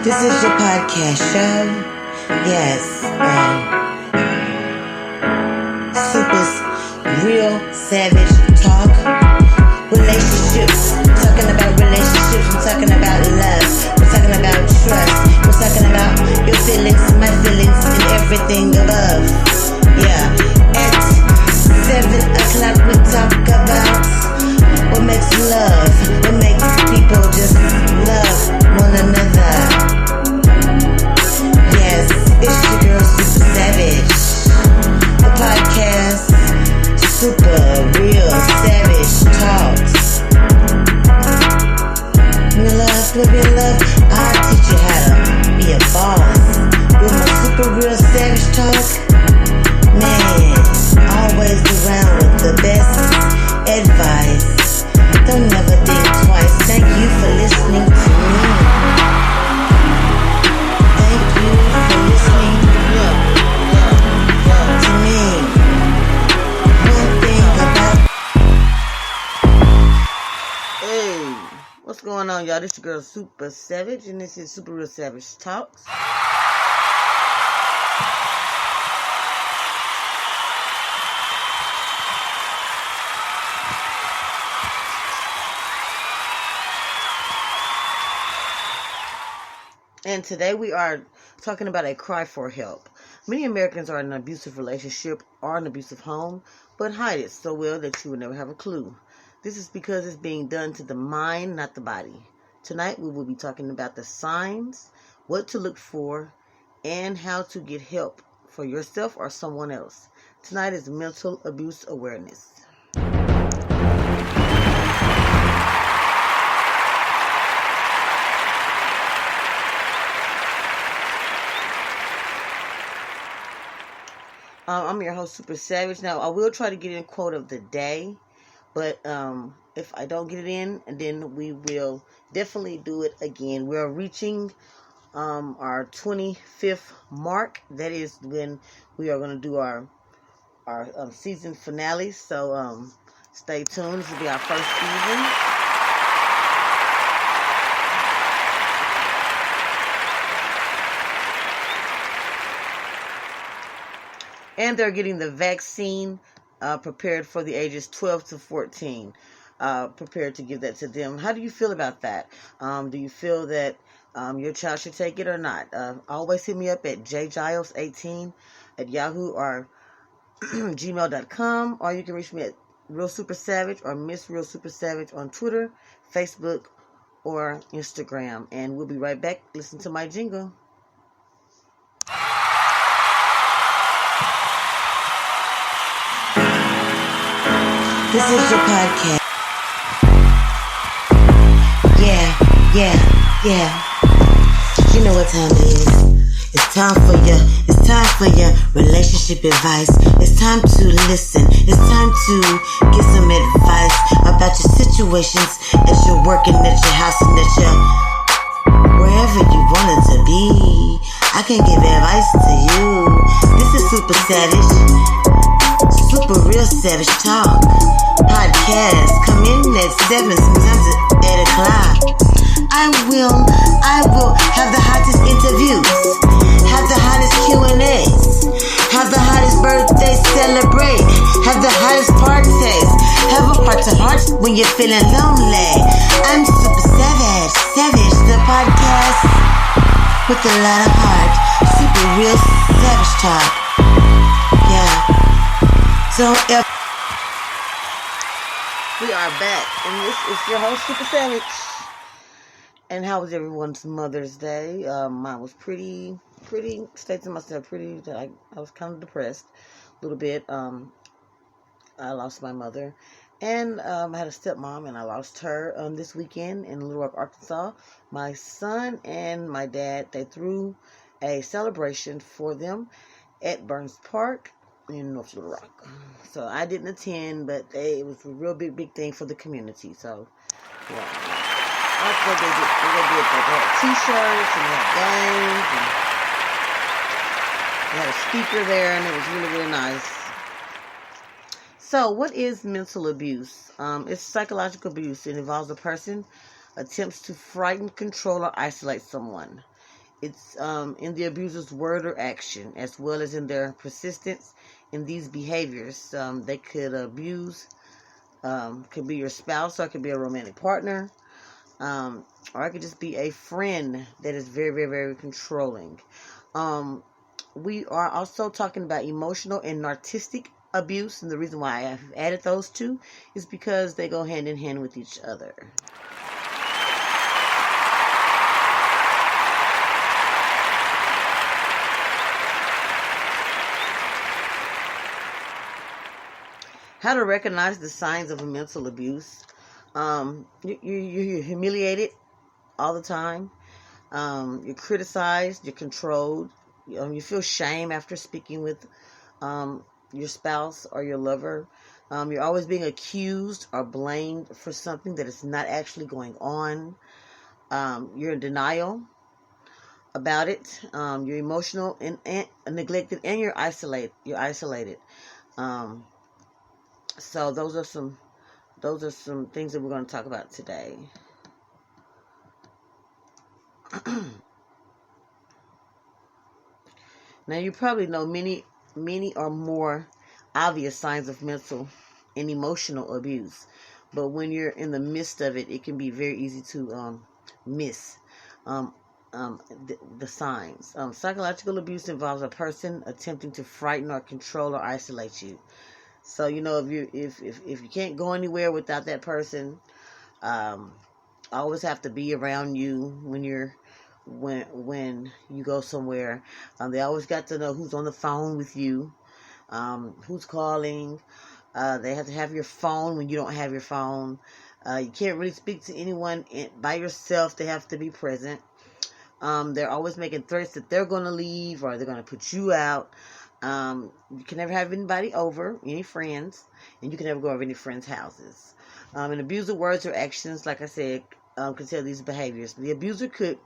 This is your podcast show. Yes, super real savage talk. Relationships. Talking about relationships. We're talking about love. We're talking about trust. We're talking about your feelings, my feelings, and everything above. Yeah. At 7 o'clock we talk about what makes love. What makes people just love one another. Yes, it's your girl Super Savage. The podcast, super real savage talks. Love, I'll teach you how to be a boss. With my super real savage talk, man, always around with the best advice. Don't never think twice. Thank you for listening to me. What's going on, y'all? This your girl Super Savage, and this is Super Real Savage Talks. And today we are talking about a cry for help. Many Americans are in an abusive relationship or an abusive home, but hide it so well that you will never have a clue. This is because it's being done to the mind, not the body. Tonight we will be talking about the signs, what to look for, and how to get help for yourself or someone else. Tonight is Mental Abuse Awareness. I'm your host, Super Savage. Now, I will try to get in a quote of the day. But if I don't get it in, then we will definitely do it again. We're reaching our 25th mark. That is when we are going to do our season finale. So stay tuned. This will be our first season. And they're getting the vaccine prepared for the ages 12 to 14, prepared to give that to them. How do you feel about that? Do you feel that your child should take it or not? Always hit me up at jgiles18 at Yahoo or gmail.com, or you can reach me at Real Super Savage or Miss Real Super Savage on Twitter, Facebook, or Instagram. And we'll be right back. Listen to my jingle. This is your podcast. Yeah. You know what time it is. It's time for your relationship advice. It's time to listen. It's time to get some advice about your situations as you're working at your house and at your wherever you want it to be. I can give advice to you. This is Super Savage. Super Real Savage Talk podcast. Come in at 7, sometimes at 8 o'clock. I will have the hottest interviews, have the hottest Q&As, have the hottest birthday celebrate, have the hottest parties, have a heart to heart when you're feeling lonely. I'm Super Savage, the podcast with a lot of heart. Super Real Savage Talk. Yeah. So we are back, and this is your host, Super Savage. And how was everyone's Mother's Day? Mine was pretty, stayed to myself, pretty, I was kind of depressed a little bit. I lost my mother, and I had a stepmom, and I lost her this weekend in Little Rock, Arkansas. My son and my dad, they threw a celebration for them at Burns Park in North Little Rock. So I didn't attend, but it was a real big thing for the community. So yeah, I thought they had t-shirts and they had games and they had a speaker there, and it was really nice. So what is mental abuse? It's psychological abuse. It involves a person attempts to frighten, control, or isolate someone. It's in the abuser's word or action, as well as in their persistence in these behaviors. They could abuse, could be your spouse, or it could be a romantic partner, or it could just be a friend that is very, very, very controlling. We are also talking about emotional and narcissistic abuse, and the reason why I have added those two is because they go hand in hand with each other. How to recognize the signs of mental abuse. You're humiliated all the time. You're criticized. You're controlled. You feel shame after speaking with your spouse or your lover. You're always being accused or blamed for something that is not actually going on. You're in denial about it. You're emotional and neglected, and you're isolated. So those are some things that we're going to talk about today. Now, you probably know many or more obvious signs of mental and emotional abuse, but when you're in the midst of it, it can be very easy to miss the signs. Psychological abuse involves a person attempting to frighten or control or isolate you. So, if you can't go anywhere without that person, always have to be around you when you go somewhere. They always got to know who's on the phone with you, who's calling. They have to have your phone when you don't have your phone. You can't really speak to anyone by yourself. They have to be present. They're always making threats that they're going to leave or they're going to put you out. You can never have anybody over, any friends, and you can never go over any friends' houses. And abuser words or actions, like I said, can tell these behaviors. The abuser could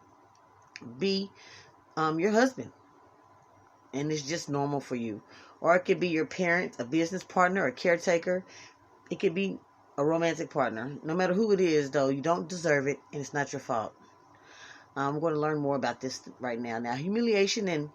be your husband, and it's just normal for you. Or it could be your parent, a business partner, a caretaker. It could be a romantic partner. No matter who it is, though, you don't deserve it, and it's not your fault. I'm going to learn more about this right now. Now, humiliation and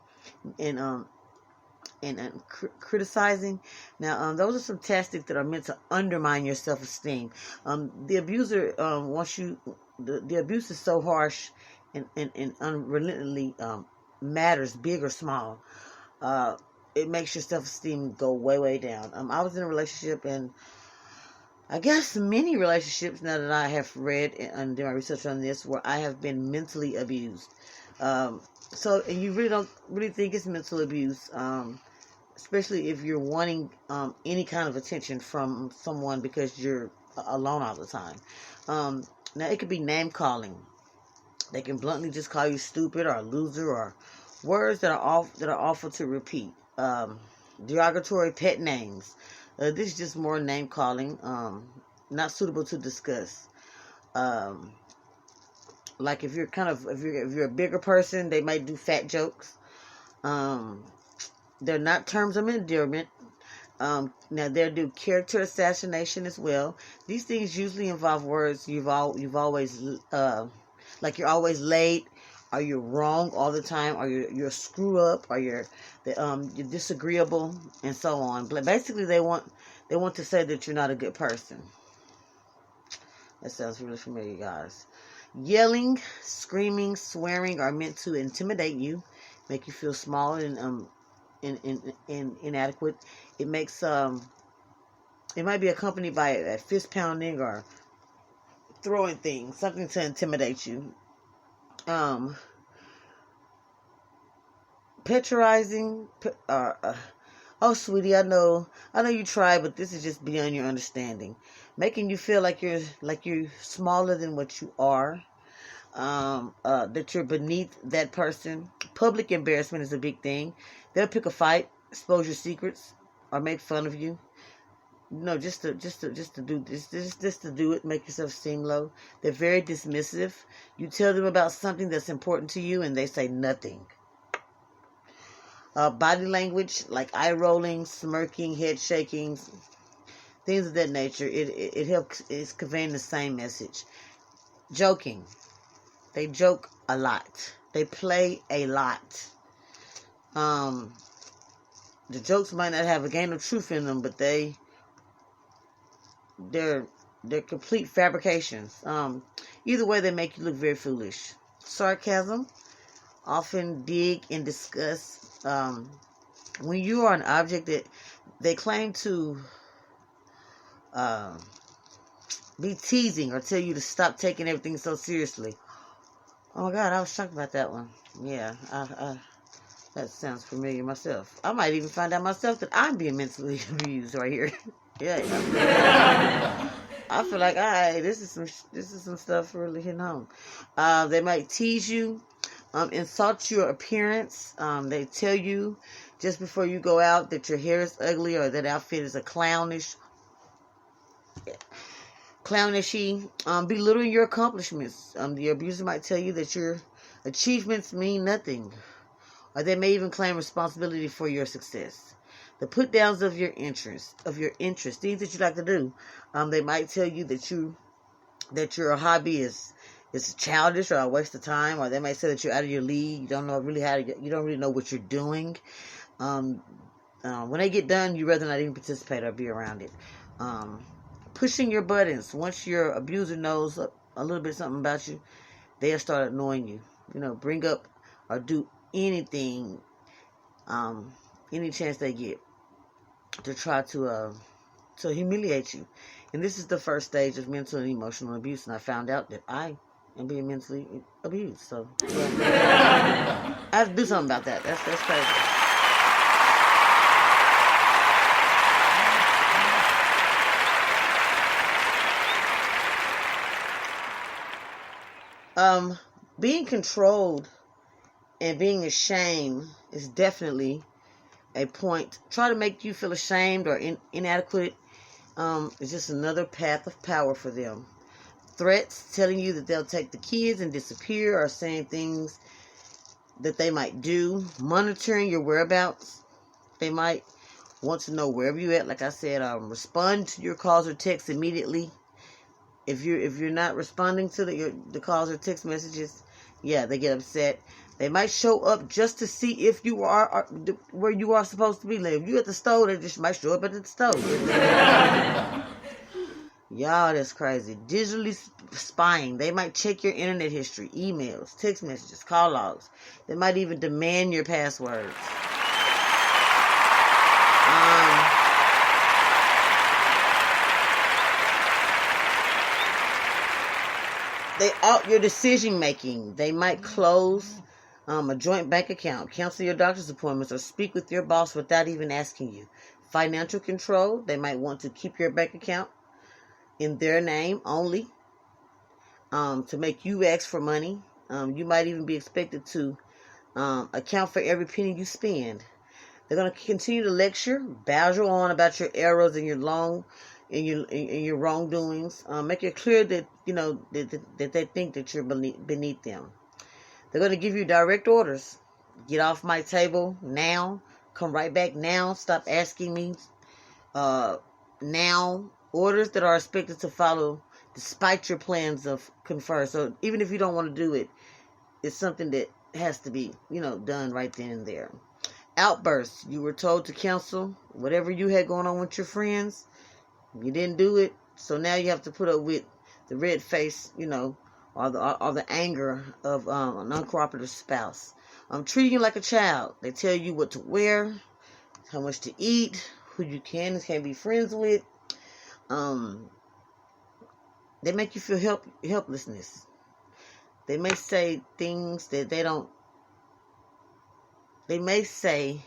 criticizing. Now, those are some tactics that are meant to undermine your self-esteem. The abuser wants you. The abuse is so harsh and unrelentingly matters, big or small. It makes your self-esteem go way, way down. I was in a relationship, and I guess many relationships, now that I have read and did my research on this, where I have been mentally abused. And you really don't think it's mental abuse, especially if you're wanting any kind of attention from someone because you're alone all the time. Now, it could be name calling. They can bluntly just call you stupid or a loser, or words that are awful to repeat. Derogatory pet names. This is just more name calling, not suitable to discuss. Like if you're a bigger person, they might do fat jokes. They're not terms of endearment. Now they'll do character assassination as well. These things usually involve words you've always like you're always late, or you're wrong all the time, or you're a screw up, or you're disagreeable, and so on. But basically, they want to say that you're not a good person. That sounds really familiar, guys. Yelling, screaming, swearing are meant to intimidate you, make you feel small and inadequate. It makes it might be accompanied by a fist pounding or throwing things, something to intimidate you. Patronizing. Oh, sweetie, I know you tried, but this is just beyond your understanding. Making you feel like you're smaller than what you are. That you're beneath that person. Public embarrassment is a big thing. They'll pick a fight, expose your secrets, or make fun of you. Just to do it, make yourself seem low. They're very dismissive. You tell them about something that's important to you, and they say nothing. Body language, like eye rolling, smirking, head shaking, things of that nature. It helps. It's conveying the same message. Joking. They joke a lot. They play a lot. The jokes might not have a grain of truth in them, but they're complete fabrications. Either way, they make you look very foolish. Sarcasm, often dig and discuss. When you are an object that they claim to be teasing or tell you to stop taking everything so seriously. Oh my God, I was shocked about that one. Yeah, that sounds familiar myself. I might even find out myself that I'm being mentally abused right here. Yeah. I feel like, this is some stuff really hitting home. They might tease you, insult your appearance. They tell you just before you go out that your hair is ugly or that outfit is a clownishy. Belittling your accomplishments. The abuser might tell you that your achievements mean nothing, or they may even claim responsibility for your success. The put downs of your interests, things that you like to do. They might tell you that your hobby is childish or a waste of time, or they might say that you're out of your league. You don't really know what you're doing. When they get done, you'd rather not even participate or be around it. Pushing your buttons. Once your abuser knows a little bit something about you, they'll start annoying you. Bring up or do anything, any chance they get to try to humiliate you. And this is the first stage of mental and emotional abuse. And I found out that I am being mentally abused. So yeah. I have to do something about that. That's crazy. Being controlled and being ashamed is definitely a point. Try to make you feel ashamed or inadequate. It's just another path of power for them. Threats, telling you that they'll take the kids and disappear, or saying things that they might do. Monitoring your whereabouts. They might want to know wherever you're at. Like I said, respond to your calls or texts immediately. If you're not responding to the calls or text messages, yeah, they get upset. They might show up just to see if you are where you are supposed to be. Like if you at the store, they just might show up at the store. Y'all, that's crazy. Digitally spying. They might check your internet history, emails, text messages, call logs. They might even demand your passwords. Your decision making. They might close a joint bank account, cancel your doctor's appointments, or speak with your boss without even asking you. Financial control. They might want to keep your bank account in their name only, to make you ask for money. You might even be expected to account for every penny you spend. They're going to continue to lecture, badger on about your errors and your wrongdoings. Make it clear that that they think that you're beneath them. They're going to give you direct orders. Get off my table now. Come right back now. Stop asking me now. Orders that are expected to follow despite your plans of confer. So even if you don't want to do it, it's something that has to be done right then and there. Outbursts. You were told to cancel whatever you had going on with your friends. You didn't do it, so now you have to put up with the red face, or the anger of an uncooperative spouse. Treating you like a child. They tell you what to wear, how much to eat, who you can and can't be friends with. They make you feel helplessness. They may say things that they don't. They may say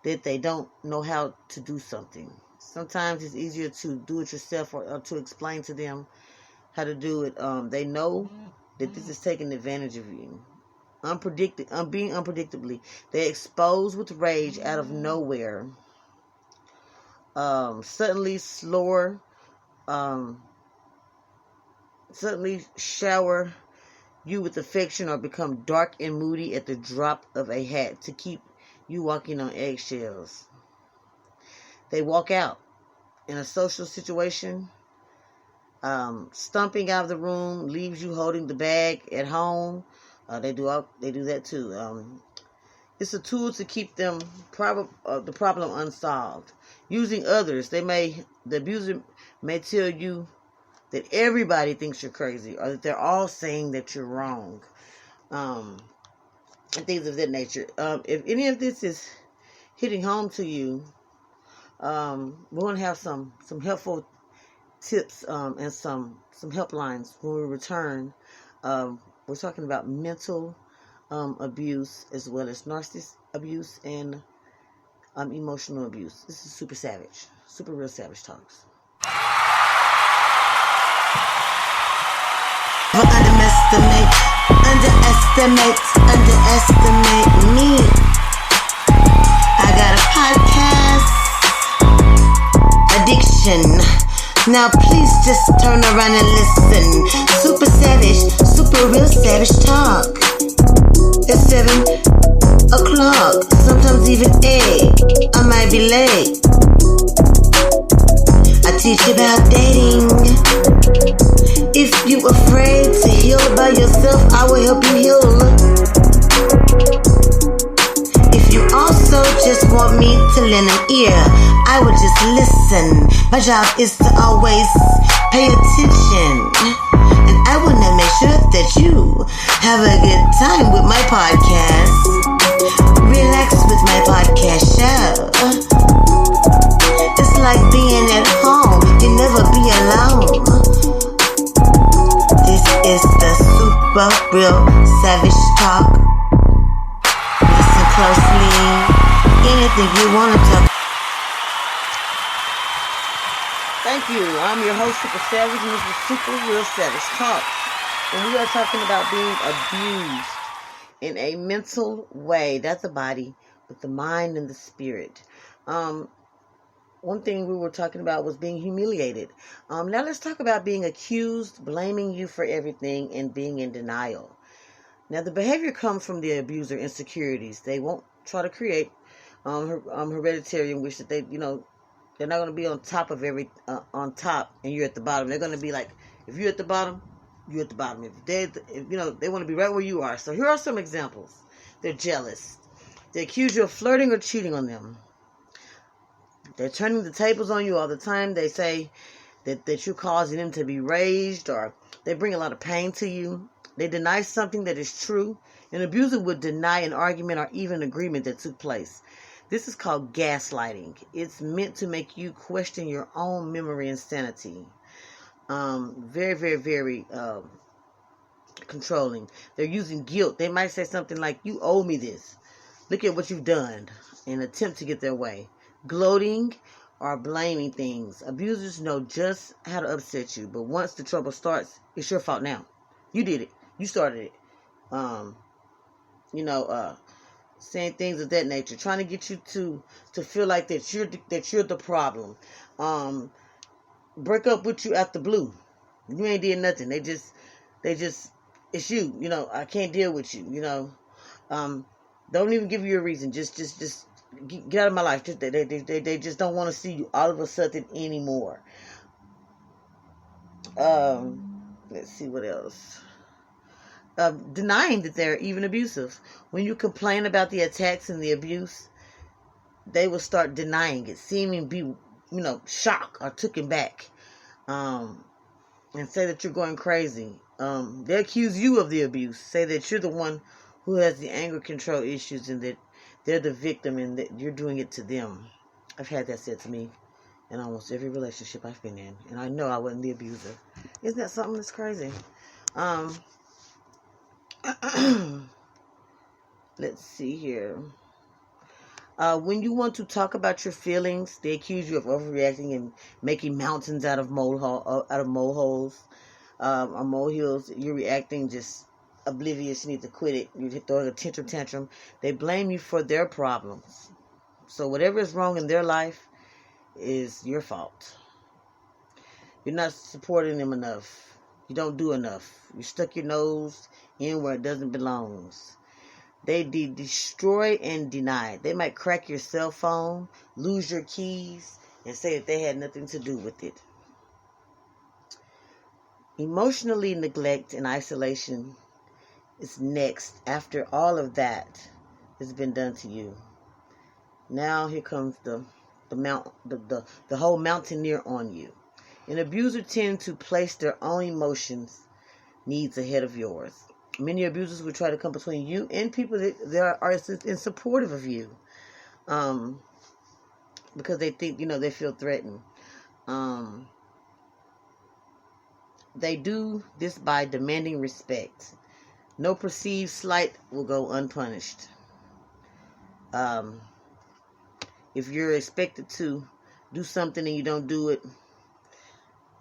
that they don't know how to do something. Sometimes it's easier to do it yourself or to explain to them how to do it. They know that this is taking advantage of you. Being unpredictably. They expose with rage out of nowhere. Suddenly shower you with affection or become dark and moody at the drop of a hat to keep you walking on eggshells. They walk out in a social situation. Stumping out of the room, leaves you holding the bag at home. They do that too. It's a tool to keep the problem unsolved. Using others, the abuser may tell you that everybody thinks you're crazy, or that they're all saying that you're wrong, and things of that nature. If any of this is hitting home to you, we're going to have some helpful tips and some helplines when we return. We're talking about mental abuse, as well as narcissistic abuse and emotional abuse. This is super real savage talks. Underestimate me. I got a podcast addiction. Now please just turn around and listen. Super savage, super real savage talk. It's 7 o'clock, sometimes even 8. I might be late. I teach about dating. If you afraid to heal by yourself, I will help you heal. If you also just want me to lend an ear, I will just listen. My job is to always pay attention, and I want to make sure that you have a good time with my podcast. Relax with my podcast show. It's like being at home. You never be alone. This is the super real savage talk. Listen closely. Anything you want to talk. Thank you. I'm your host, Super Savage, and this is Super Real Savage Talk. And we are talking about being abused in a mental way. That's the body, but the mind and the spirit. One thing we were talking about was being humiliated. Now let's talk about being accused, blaming you for everything, and being in denial. Now the behavior comes from the abuser insecurities. They won't try to create hereditary in which that they're not going to be on top of on top, and you're at the bottom. They're going to be like, if you're at the bottom, you're at the bottom. If they want to be right where you are. So here are some examples. They're jealous. They accuse you of flirting or cheating on them. They're turning the tables on you all the time. They say that you're causing them to be raged, or they bring a lot of pain to you. They deny something that is true. An abuser would deny an argument or even an agreement that took place. This is called gaslighting. It's meant to make you question your own memory and sanity. Very, very, very controlling. They're using guilt. They might say something like, "You owe me this. Look at what you've done," in an attempt to get their way. Gloating or blaming things. Abusers know just how to upset you, but once the trouble starts, it's your fault now. You did it. You started it. Saying things of that nature, trying to get you to feel like that you're the problem. Break up with you out the blue. You ain't did nothing. They just it's you. I can't deal with you. Don't even give you a reason. Just get out of my life. They just don't want to see you all of a sudden anymore. Let's see what else. Denying that they're even abusive. When you complain about the attacks and the abuse, they will start denying it, seeming be, shocked or taken back, and say that you're going crazy. They accuse you of the abuse, say that you're the one who has the anger control issues and that they're the victim and that you're doing it to them. I've had that said to me in almost every relationship I've been in, and I know I wasn't the abuser. Isn't that something that's crazy? Let's see here. When you want to talk about your feelings, they accuse you of overreacting and making mountains out of molehills or molehills. You're reacting just oblivious. You need to quit it. You're throwing a tantrum. They blame you for their problems. So whatever is wrong in their life is your fault. You're not supporting them enough. You don't do enough. You stuck your nose in where it doesn't belong. They destroy and deny. They might crack your cell phone, lose your keys, and say that they had nothing to do with it. Emotionally neglect and isolation is next after all of that has been done to you. Now here comes the whole mountaineer on you. An abuser tends to place their own emotions, needs ahead of yours. Many abusers will try to come between you and people that are in supportive of you, because they think, they feel threatened. They do this by demanding respect. No perceived slight will go unpunished. If you're expected to do something and you don't do it,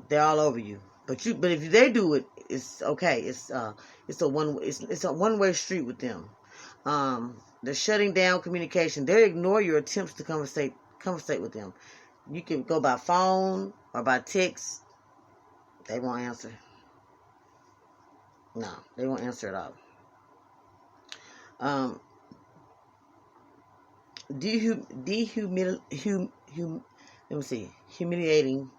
they're all over you. But if they do it, it's okay. It's a one-way street with them. They're shutting down communication. They ignore your attempts to conversate with them. You can go by phone or by text. They won't answer. No, they won't answer at all. Humiliating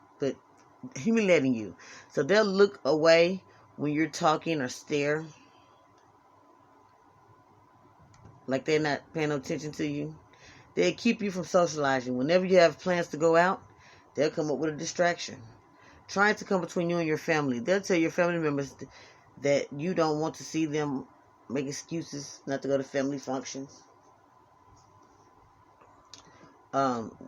you. So they'll look away when you're talking or stare like they're not paying no attention to you. They'll keep you from socializing. Whenever you have plans to go out, they'll come up with a distraction, trying to come between you and your family. They'll tell your family members that you don't want to see them, make excuses not to go to family functions.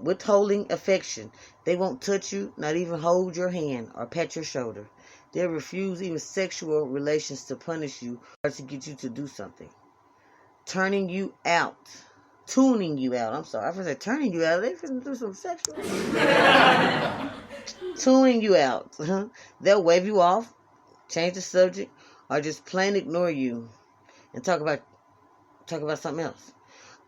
Withholding affection. They won't touch you, not even hold your hand or pat your shoulder. They'll refuse even sexual relations to punish you or to get you to do something. Tuning you out. I'm sorry. I was say turning you out. They finna do some sexual. Tuning you out. They'll wave you off, change the subject, or just plain ignore you and talk about something else.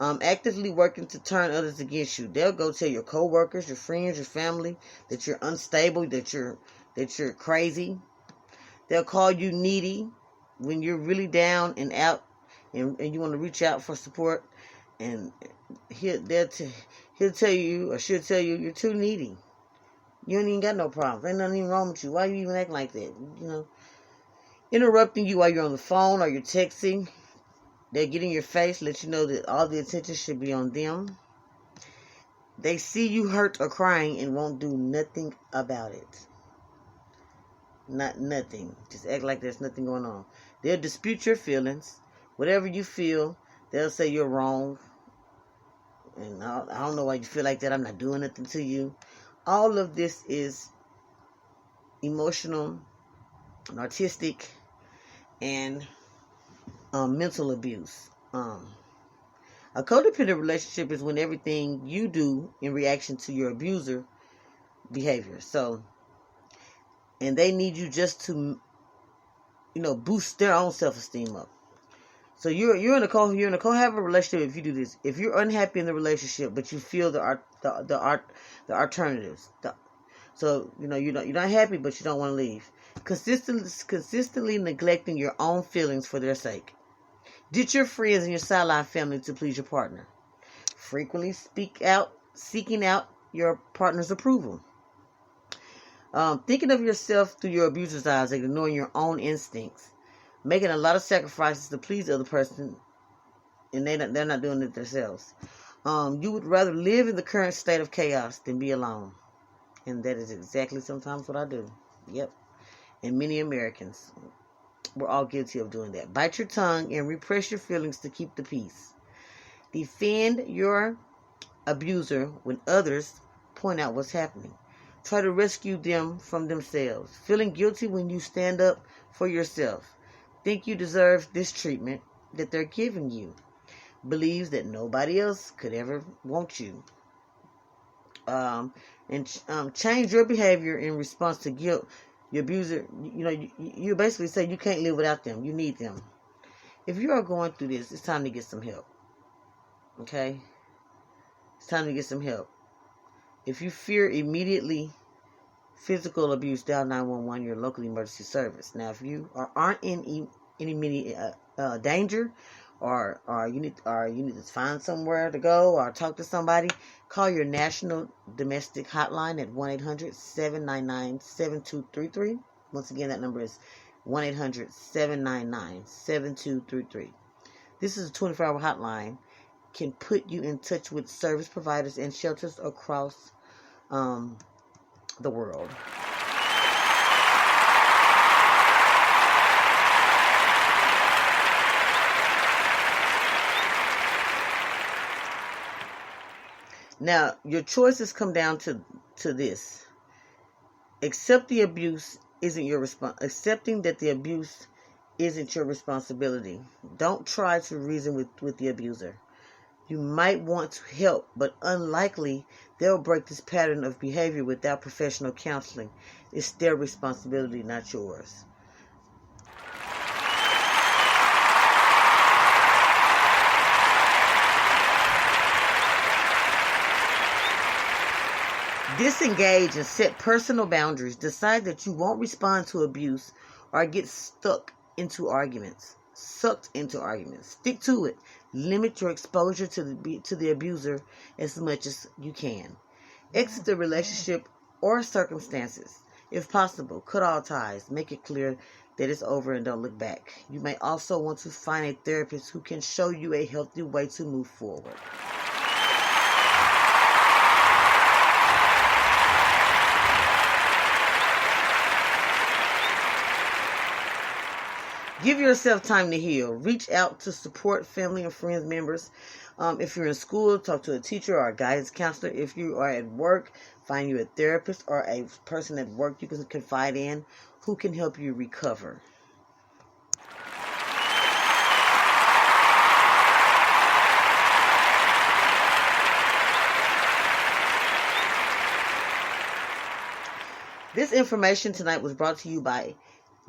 Actively working to turn others against you. They'll go tell your coworkers, your friends, your family that you're unstable, that you're crazy. They'll call you needy when you're really down and out, and you want to reach out for support. And he'll tell you, or she'll tell you, you're too needy. You ain't even got no problems. Ain't nothing even wrong with you. Why you even acting like that? Interrupting you while you're on the phone or you're texting. They get in your face, let you know that all the attention should be on them. They see you hurt or crying and won't do nothing about it. Nothing. Just act like there's nothing going on. They'll dispute your feelings. Whatever you feel, they'll say you're wrong. And I don't know why you feel like that. I'm not doing nothing to you. All of this is emotional, narcissistic, and mental abuse. A codependent relationship is when everything you do in reaction to your abuser behavior. So, and they need you just to, boost their own self-esteem up. So you're in a cohabit relationship if you do this. If you're unhappy in the relationship, but you feel the alternatives. So you're not happy, but you don't want to leave. Consistently neglecting your own feelings for their sake. Ditch your friends and your sideline family to please your partner. Frequently seeking out your partner's approval. Thinking of yourself through your abuser's eyes, ignoring your own instincts. Making a lot of sacrifices to please the other person, and they're not doing it themselves. You would rather live in the current state of chaos than be alone. And that is exactly sometimes what I do. Yep. And many Americans. We're all guilty of doing that. Bite your tongue and repress your feelings to keep the peace. Defend your abuser when others point out what's happening. Try to rescue them from themselves. Feeling guilty when you stand up for yourself. Think you deserve this treatment that they're giving you. Believes that nobody else could ever want you. Change your behavior in response to guilt. Your abuser, you basically say you can't live without them. You need them. If you are going through this, it's time to get some help. Okay? It's time to get some help. If you fear immediately physical abuse, dial 911, your local emergency service. Now, if you aren't in immediate danger, or you need to find somewhere to go or talk to somebody, call your national domestic hotline at 1-800-799-7233. Once again, that number is 1-800-799-7233. This is a 24-hour hotline. Can put you in touch with service providers and shelters across the world. Now, your choices come down to this. Accepting that the abuse isn't your responsibility. Don't try to reason with the abuser. You might want to help, but unlikely they'll break this pattern of behavior without professional counseling. It's their responsibility, not yours. Disengage and set personal boundaries. Decide that you won't respond to abuse or get sucked into arguments. Stick to it. Limit your exposure to the abuser as much as you can. Exit the relationship or circumstances. If possible, cut all ties. Make it clear that it's over and don't look back. You may also want to find a therapist who can show you a healthy way to move forward. Give yourself time to heal. Reach out to support family and friends members. If you're in school, talk to a teacher or a guidance counselor. If you are at work, find you a therapist or a person at work you can confide in who can help you recover. This information tonight was brought to you by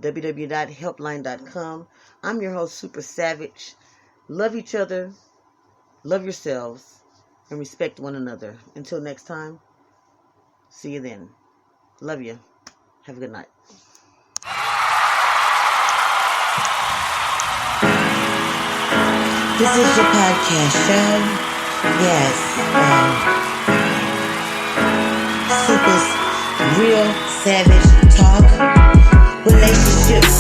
www.helpline.com. I'm your host, Super Savage. Love each other, love yourselves, and respect one another. Until next time, see you then. Love you. Have a good night. This is your podcast show. Yes. Super's Real Savage Talk. Relationships,